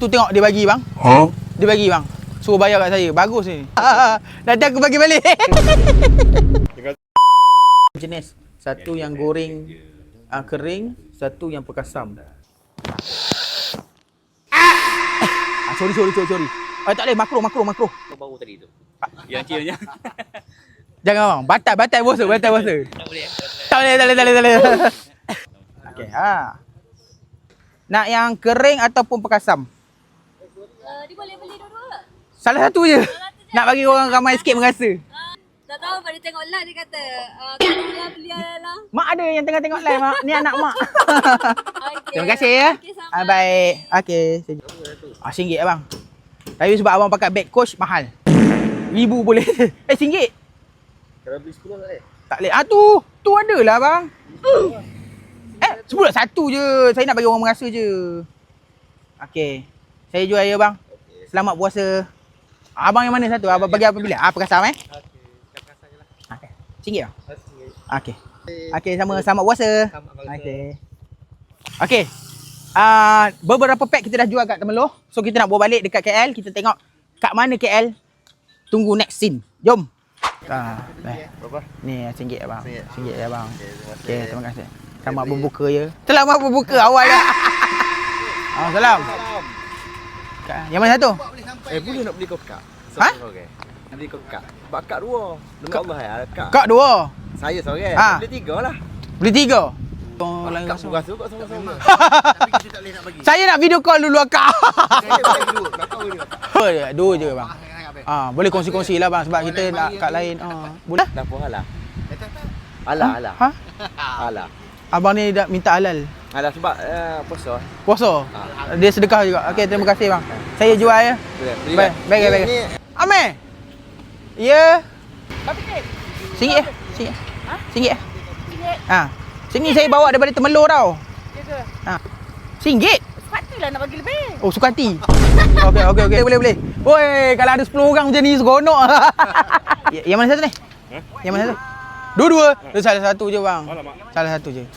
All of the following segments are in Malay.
Tu tengok dia bagi bang. Dia bagi bang. Suruh bayar kat saya. Bagus ni. Nanti aku bagi balik. Jenis. Satu yang goreng kering, satu yang perkasam. Sorry. Tak boleh, makro. Kau baru tadi tu. Yang kira-nya. Jangan bang. Batal puasa. Tak boleh. Tak boleh. Okey, Nak yang kering ataupun perkasam? Dia boleh beli dua-dua. Salah satu je. Nak bagi orang ramai sikit merasa. Tak tahu pada tengok live dia kata, kalau beli lah. Mak ada yang tengah tengok live, mak. Ni anak mak. Okay. Terima kasih ya. Okay, sama. Baik. Okey. RM1 abang. Tapi sebab abang pakai bag Coach mahal. RM1,000 boleh. RM1. Kalau beli 10 tak boleh? Tak boleh. Tu adalah bang. 10 satu je. Saya nak bagi orang merasa je. Okey. Saya jual ya bang. Selamat puasa. Abang yang mana satu? Abang bagi apa bila? Perkasam Okey. RM1 bang. Okey. Okey, selamat puasa. Okey. Beberapa pack kita dah jual kat Temerloh. So kita nak bawa balik dekat KL. Kita tengok kat mana KL. Tunggu next scene. Jom. Berapa? Ni RM1 abang. RM1 ya bang. Okey, terima kasih. Selamat Okey, berbuka ya. Selamat berbuka awal dah. Salam. Yang mana satu? Boleh nak beli kau kak? Ha? Okay. Beli kau kak. Sebab kak dua. Nama Allah ya, kak. Kak dua. Saya seorang. Ha. Beli 3 lah. Beli 3. Kak berasa kau sama-sama. Tapi kita tak boleh nak bagi. Saya nak video call dulu akak. Saya bagi dua. Nak tahu dia. Dua je bang. Boleh kongsi-kongsi lah bang sebab kita nak kat lain. Boleh? Dah puas lah. Alah. Ha? Alah. Abang ni dah minta halal. Alah sebab puasa. Puasa. Dia sedekah juga. Okey, terima kasih bang. Saya jual ya. Boleh. Baik. Amir. Ya. RM1 ya? RM1 ya? Sini saya bawa daripada Temerloh tau. Ya ke? RM1? Sepatutlah nak bagi lebih. Oh, suka hati. Okey. Boleh. Woi, kalau ada 10 orang macam ni seronok. Yang mana satu ni? Yang mana satu? Dua-dua. Salah satu je bang. Salah satu je.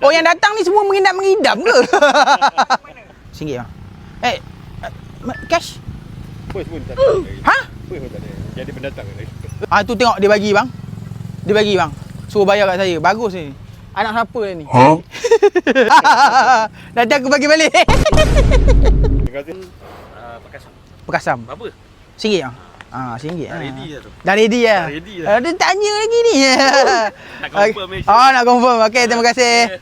Oh, yang datang ni semua mengidam ke? RM1 bang. Cash? Pun tak ada. Ha? Pun tak ada. Jadi pendatang lagi. Tu tengok dia bagi bang. Dia bagi bang. Suruh bayar kat saya. Bagus ni. Anak siapa ni? Nanti aku bagi balik. Terima kasih. Perkasam. Berapa? RM1 bang. RM1. Dah ready dah tu. Dah ready ya? Dah ready dah. Dia tanya lagi ni. Nak confirm nak confirm. Okey, terima kasih.